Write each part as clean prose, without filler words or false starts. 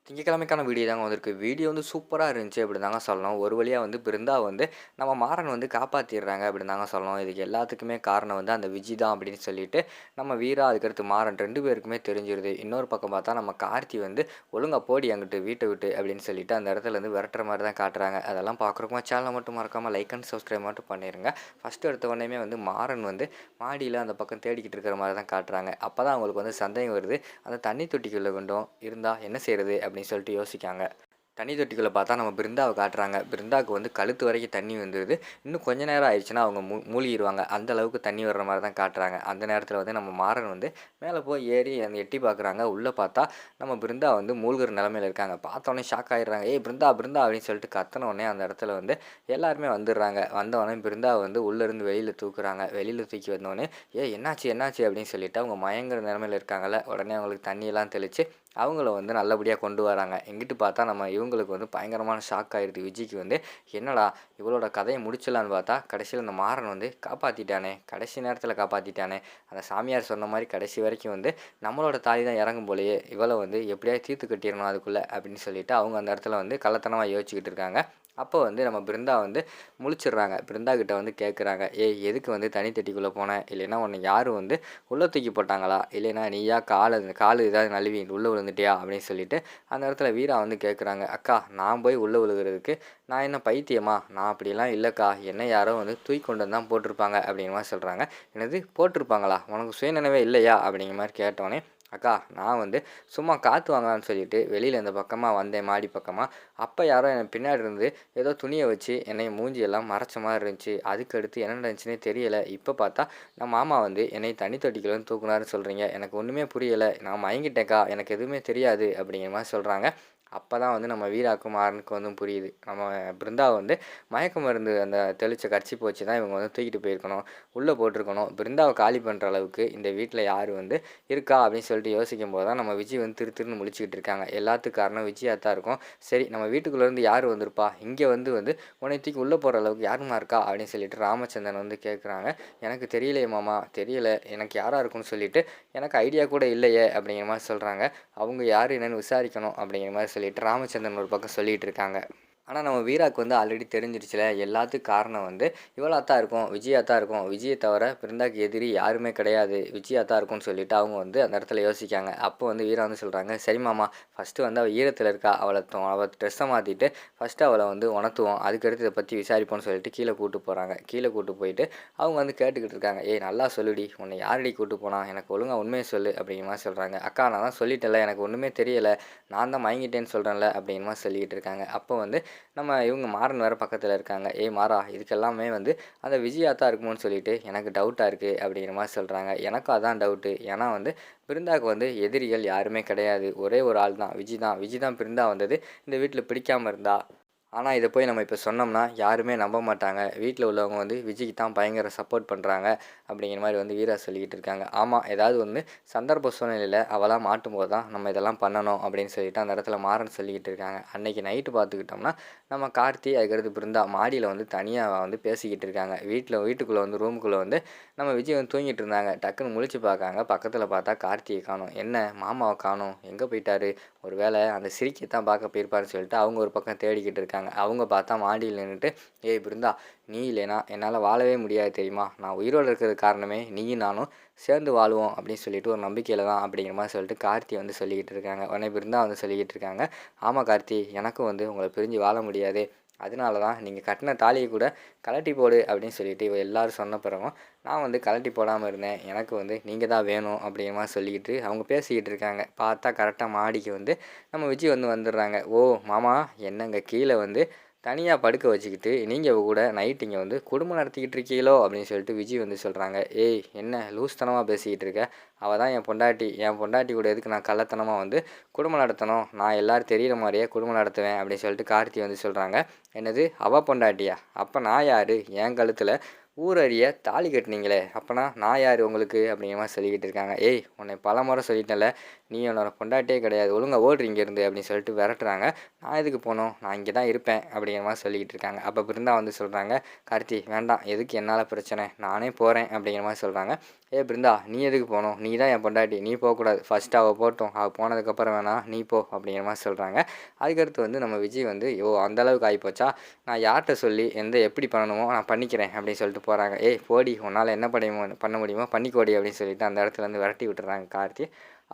திங்கட்கிழமைக்கான video தாங்க வந்திருக்கு. Video வந்து சூப்பரா இருந்துச்சு அப்படின்னு தாங்க சொல்லணும். ஒரு வழியா வந்து பிருந்தா வந்து நம்ம மாறன் வந்து காப்பாத்திடுறாங்க அப்படின்னு தாங்க சொல்லணும். இதுக்கு எல்லாத்துக்குமே காரணம் வந்து அந்த விஜி தான் அப்படின்னு சொல்லிட்டு நம்ம வீரா, அதுக்கடுத்து மாறன் 2 பேருக்குமே தெரிஞ்சிருது. இன்னொரு பக்கம் பார்த்தா நம்ம கார்த்தி வந்து ஒழுங்கா போடி அங்கிட்டு வீட்ட விட்டு அப்படின்னு சொல்லிட்டு அந்த இடத்துலேருந்து விரட்டுற மாரி தான் காட்டுறாங்க. அதெல்லாம் பார்க்குறோமா சேனலை மட்டும் மறக்காம லைக் அண்ட் சப்ஸ்கிரைப் மட்டும் பண்ணிருங்க. ஃபர்ஸ்ட் எடுத்த உடனேயுமே வந்து மாறன் வந்து மாடியில அந்த பக்கம் தேடிக்கிட்டு இருக்கிற மாரி தான் காட்டுறாங்க. அப்பதான் அவங்களுக்கு வந்து சந்தேகம் வருது. அந்த தண்ணி தொட்டிக்குள்ள கொண்டும் இருந்தா என்ன செய்றது அப்படின்னு சொல்லிட்டு யோசிக்காங்க. தண்ணி தொட்டிக்குள்ள பார்த்தா நம்ம பிருந்தாவ காட்டுறாங்க. பிருந்தாவுக்கு வந்து கழுத்து வரைக்கும் தண்ணி வந்துருது. இன்னும் கொஞ்ச நேரம் ஆயிடுச்சுன்னா அவங்க மூழ்கிருவாங்க. அந்த அளவுக்கு தண்ணி வர்ற மாரி தான் காட்டுறாங்க. அந்த நேரத்தில வந்து நம்ம மாறன் வந்து மேலே போய் ஏறி அந்த எட்டி பார்க்குறாங்க. உள்ள பார்த்தா நம்ம பிருந்தா வந்து மூழ்குற நிலமையில இருக்காங்க. பார்த்தோன்னே ஷாக் ஆயிடுறாங்க. "ஏய் பிருந்தா, பிருந்தா" அப்படின்னு சொல்லிட்டு கத்துனோனே அந்த இடத்துல வந்து எல்லாருமே வந்துடுறாங்க. வந்தோனே பிருந்தாவ வந்து உள்ளேருந்து வெளியில தூக்குறாங்க. வெளியில தூக்கி வந்தோனே, "ஏய் என்னாச்சு, என்னாச்சு?" அப்படின்னு சொல்லிட்டு அவங்க மயங்குற நிலமையில இருக்காங்கல்ல. உடனே அவங்களுக்கு தண்ணியெல்லாம் தெளிச்சு அவங்கள வந்து நல்லபடியா கொண்டு வராங்க. எங்கிட்டு பார்த்தா நம்ம இவங்களுக்கு வந்து பயங்கரமான ஷாக் ஆயிடுது. விஜிக்கு வந்து என்னடா இவளோட கதைய முடிச்சிடலான்னு பார்த்தா, கடைசியில இந்த மாறன் வந்து காப்பாத்திட்டானே! கடைசி நேரத்தில காப்பாத்திட்டானே! அந்த சாமியார் சொன்ன மாரி கடைசி வரைக்கும் வந்து நம்மளோட தாலி தான் இறங்கும் போலயே! இவள வந்து எப்படியாவது தீர்த்து கட்டிறணும் அதுக்குள்ள அப்படின்னு சொல்லிட்டு அவங்க அந்த இடத்துல வந்து கள்ளத்தனமா யோசிச்சுக்கிட்டு இருக்காங்க. அப்போ வந்து நம்ம பிருந்தா வந்து முழிச்சிடுறாங்க. பிருந்தா கிட்ட வந்து கேட்குறாங்க, "ஏய் எதுக்கு வந்து தனி தொட்டிக்குள்ள போன? இல்லைன்னா உன்ன யாரும் வந்து உள்ள தூக்கி போட்டாங்களா? இல்லைன்னா நீயா காலு ஏதாவது நழுவி உள்ள விழுந்துட்டியா?" அப்படின்னு சொல்லிட்டு அந்த இடத்துல வீரா வந்து கேட்குறாங்க. "அக்கா நான் போய் உள்ள விழுகுறதுக்கு நான் என்ன பைத்தியமா? நான் அப்படிலாம் இல்லைக்கா. என்ன யாரோ வந்து தூக்கி கொண்டு வந்து தான் போட்டிருப்பாங்க." அப்படிங்கிற மாரி சொல்கிறாங்க. "என்னது போட்டிருப்பாங்களா? உனக்கு சுயநினைவே இல்லையா?" அப்படிங்கிற மாரி கேட்டோனே, "அக்கா நான் வந்து சும்மா காற்று வாங்கலான்னு சொல்லிட்டு வெளியில் இந்த பக்கமாக வந்தேன் மாடி பக்கமாக. அப்போ யாரோ என் பின்னாடி இருந்து ஏதோ துணியை வச்சு என்னைய மூஞ்சியெல்லாம் மறைச்ச மாதிரி இருந்துச்சு. அதுக்கடுத்து என்ன நடந்துச்சுன்னே தெரியலை. இப்போ பார்த்தா நான் மாமா வந்து என்னை தண்ணி தொட்டிக்குள்ளேருந்து தூக்குனாருன்னு சொல்கிறீங்க. எனக்கு ஒன்றுமே புரியலை. நான் மயங்கிட்டேன்க்கா. எனக்கு எதுவுமே தெரியாது." அப்படிங்கிற மாதிரி சொல்கிறாங்க. அப்போ தான் வந்து நம்ம வீராக்கும் மாறனுக்கும் வந்து புரியுது. நம்ம பிருந்தாவை வந்து மயக்க மருந்து அந்த தெளித்த கர்ச்சீப்ப வச்சு தான் இவங்க வந்து தூக்கிட்டு போயிருக்கணும். உள்ளே போட்டிருக்கணும். பிருந்தாவை காலி பண்ணுற அளவுக்கு இந்த வீட்டில் யார் வந்து இருக்கா அப்படின்னு சொல்லிட்டு யோசிக்கும்போது தான் நம்ம விஜய் வந்து திருன்னு முழிச்சுக்கிட்டு இருக்காங்க. எல்லாத்துக்கும் காரணம் விஜயா தான் இருக்கும். சரி நம்ம வீட்டுக்குள்ளேருந்து யார் வந்திருப்பா? இங்கே வந்து வந்து உன்னை தூக்கி உள்ளே போகிற அளவுக்கு யாரும்மா இருக்கா? அப்படின்னு சொல்லிட்டு ராமச்சந்திரன் வந்து கேட்குறாங்க. "எனக்கு தெரியலையே மாமா, தெரியல. எனக்கு யாராக இருக்கும்னு சொல்லிட்டு எனக்கு ஐடியா கூட இல்லையே." அப்படிங்கிற மாதிரி சொல்கிறாங்க. அவங்க யார் என்னன்னு விசாரிக்கணும் அப்படிங்கிற மாதிரி சொல்லிட்டு ராமச்சந்திரன் ஒரு பக்கம் சொல்லிகிட்டு இருக்காங்க. ஆனா நம்ம வீராக்கு வந்து ஆல்ரெடி தெரிஞ்சிருச்சுல. எல்லாத்துக்கும் காரணம் வந்து இவளா தான் இருக்கும். விஜயா தான் இருக்கும். விஜய தவிர பிருந்தாக்கு எதிரி யாருமே கிடையாது. விஜயா தான் இருக்கும்னு சொல்லிட்டு அவங்க வந்து அந்த இடத்துல யோசிக்காங்க. அப்போ வந்து வீரா வந்து சொல்கிறாங்க, "சரி மாமா, ஃபஸ்ட்டு வந்து அவள் ஈரத்தில் இருக்கா. அவள் ட்ரெஸ்ஸை மாற்றிட்டு ஃபஸ்ட்டு அவளை வந்து உணர்த்துவோம். அதுக்கடுத்து இதை பற்றி விசாரிப்போம்னு சொல்லிட்டு கீழே கூட்டு போகிறாங்க. கீழே கூட்டு போயிட்டு அவங்க வந்து கேட்டுக்கிட்டு இருக்காங்க. "ஏய் நல்லா சொல்லுடி. உன்னை யாரடி கூட்டு போனா? எனக்கு ஒழுங்கா உண்மையை சொல்லு." அப்படிங்கிற மாதிரி சொல்கிறாங்க. "அக்கா நான் தான் சொல்லிட்டேன்ல. எனக்கு ஒன்றுமே தெரியலை. நான் தான் மயங்கிட்டேன்னு சொல்கிறேன்ல." அப்படிங்கிற மாதிரி சொல்லிக்கிட்டு இருக்காங்க. அப்போ வந்து நம்ம இவங்க மாறன் வேறு பக்கத்தில் இருக்காங்க. "ஏய் மாறா, இதுக்கெல்லாமே வந்து அந்த விஜயா தான் இருக்குமோன்னு சொல்லிட்டு எனக்கு டவுட்டாக இருக்குது." அப்படிங்கிற மாதிரி சொல்கிறாங்க. எனக்கும் அதான் டவுட்டு. ஏன்னா வந்து பிருந்தாவுக்கு வந்து எதிரிகள் யாருமே கிடையாது. ஒரே ஒரு ஆள் தான், விஜி தான். விஜி தான் பிருந்தா வந்தது இந்த வீட்டில் பிடிக்காமல் இருந்தா. ஆனால் இதை போய் நம்ம இப்போ சொன்னோம்னா யாருமே நம்ப மாட்டாங்க. வீட்டில் உள்ளவங்க வந்து விஜய்க்கு தான் பயங்கர சப்போர்ட் பண்ணுறாங்க அப்படிங்கிற மாதிரி வந்து வீரா சொல்லிக்கிட்டு இருக்காங்க. ஆமாம், ஏதாவது ஒன்று சந்தர்ப்ப சூழ்நிலையில் அவளாக மாட்டும்போது தான் நம்ம இதெல்லாம் பண்ணணும் அப்படின்னு சொல்லிட்டு அந்த இடத்துல மாறன் சொல்லிக்கிட்டு இருக்காங்க. அன்றைக்கி நைட்டு பார்த்துக்கிட்டோம்னா நம்ம கார்த்தி, அதுக்கடுத்து பிருந்தா மாடியில் வந்து தனியாக வந்து பேசிக்கிட்டு இருக்காங்க. வீட்டுக்குள்ளே வந்து ரூமுக்குள்ளே வந்து நம்ம விஜய் வந்து தூங்கிட்டு இருந்தாங்க. டக்குன்னு முழிச்சு பார்க்காங்க. பக்கத்தில் பார்த்தா கார்த்தியை காணோம். என்ன மாமாவை காணோம், எங்கே போயிட்டாரு? ஒரு வேளை அந்த சிரிக்கைத்தான் பார்க்க போயிருப்பாருன்னு சொல்லிட்டு அவங்க ஒரு பக்கம் தேடிக்கிட்டு இருக்காங்க. அவங்க பார்த்தா மாடியில் நின்றுட்டு, "ஏய் பிருந்தா, நீ இல்லைனா என்னால் வாழவே முடியாது தெரியுமா? நான் உயிரோடு இருக்கிறதுக்கு காரணமே நீயும் நானும் சேர்ந்து வாழுவோம் அப்படின்னு சொல்லிட்டு ஒரு நம்பிக்கையில் தான்." அப்படிங்கிற மாதிரி சொல்லிட்டு கார்த்தி வந்து சொல்லிக்கிட்டு இருக்காங்க. உடனே பிருந்தா வந்து சொல்லிக்கிட்டு இருக்காங்க, "ஆமாம் கார்த்தி, எனக்கும் வந்து உங்களை பிரிஞ்சு வாழ முடியாது. அதனால தான் நீங்கள் கட்டின தாலியை கூட கழட்டி போடு அப்படின்னு சொல்லிட்டு இவ எல்லாரும் சொன்ன பிறகும் நான் வந்து கழட்டி போடாமல் இருந்தேன். எனக்கு வந்து நீங்கள் தான் வேணும்." அப்படிங்கிற மாதிரி சொல்லிக்கிட்டு அவங்க பேசிக்கிட்டு இருக்காங்க. பார்த்தா கரெக்டாக மாடிக்கு வந்து நம்ம விஜய் வந்து வந்துடுறாங்க. "ஓ மாமா, என்னங்க கீழே வந்து தனியாக படுக்க வச்சுக்கிட்டு நீங்கள் கூட நைட் இங்கே வந்து குடும்பம் நடத்திக்கிட்டு இருக்கீங்களோ?" அப்படின்னு சொல்லிட்டு விஜய் வந்து சொல்கிறாங்க. "ஏய் என்ன லூஸ்தனமாக பேசிக்கிட்டு இருக்க? அவள் தான் என் பொண்டாட்டி. என் பொண்டாட்டி கூட எதுக்கு நான் கள்ளத்தனமாக வந்து குடும்பம் நடத்தணும்? நான் எல்லோரும் தெரிகிற மாதிரியே குடும்பம் நடத்துவேன்." அப்படின்னு சொல்லிட்டு கார்த்தி வந்து சொல்கிறாங்க. "என்னது அவள் பொண்டாட்டியா? அப்போ நான் யார்? என் கழுத்தில் ஊரறிய தாலி கட்டினீங்களே, அப்போனா நான் யார் உங்களுக்கு?" அப்படிங்கிற மாதிரி சொல்லிக்கிட்டு இருக்காங்க. "ஏய் உன்னை பல முறை சொல்லிட்டேன்ல, நீ என்னோட பொண்டாட்டியே கிடையாது, ஒழுங்கா ஓடுறீ இங்கேருந்து அப்படின்னு சொல்லிட்டு விரட்டுறாங்க. நான் எதுக்கு போகணும், நான் இங்கே தான் இருப்பேன் அப்படிங்கிற மாதிரி சொல்லிக்கிட்டு இருக்காங்க. அப்போ பிருந்தா வந்து சொல்கிறாங்க, கார்த்தி வேண்டாம், எதுக்கு என்னால் பிரச்சனை, நானே போகிறேன் அப்படிங்கிற மாதிரி சொல்கிறாங்க. ஏ பிருந்தா, நீ எதுக்கு போகணும், நீ தான் என் பொண்டாட்டி, நீ போகக்கூடாது, ஃபஸ்ட்டு அவள் போகட்டும், அவள் போனதுக்கப்புறம் வேணாம் நீ போ அப்படிங்கிற மாதிரி சொல்கிறாங்க. அதுக்கடுத்து வந்து நம்ம விஜய் வந்து அந்தளவுக்கு ஆகிப்போச்சா, நான் யார்கிட்ட சொல்லி எப்படி பண்ணணுமோ நான் பண்ணிக்கிறேன் அப்படின்னு சொல்லிட்டு போகிறாங்க. ஏய் போடி, உன்னால் என்ன பண்ண முடியுமோ பண்ணிக்கோடி அப்படின்னு சொல்லிட்டு அந்த இடத்துல வந்து விரட்டி விட்டுறாங்க கார்த்தி.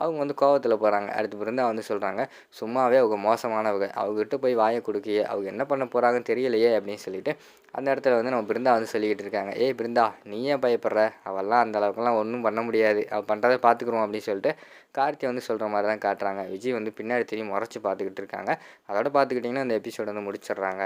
அவங்க வந்து கோவத்தில் போகிறாங்க. அடுத்து பிருந்தா வந்து சொல்கிறாங்க, சும்மாவே அவங்க மோசமானவங்க, அவங்ககிட்ட போய் வாயை கொடுக்கியே, அவங்க என்ன பண்ண போகிறாங்கன்னு தெரியலையே அப்படின்னு சொல்லிட்டு அந்த இடத்துல வந்து நம்ம பிருந்தா வந்து சொல்லிக்கிட்டு இருக்காங்க. ஏய் பிருந்தா, நீ ஏன் பயப்படுற, அவெல்லாம் அந்த அளவுக்குலாம் ஒன்றும் பண்ண முடியாது, அவள் பண்ணுறதை பார்த்துக்குறோம் அப்படின்னு சொல்லிட்டு கார்த்தி வந்து சொல்கிற மாதிரி தான் காட்டுறாங்க. விஜய் வந்து பின்னாடி திரும்பி முறைச்சி பார்த்துக்கிட்டு இருக்காங்க. அதோட பார்த்துக்கிட்டிங்கன்னா அந்த எபிசோட் வந்து முடிச்சிடுறாங்க.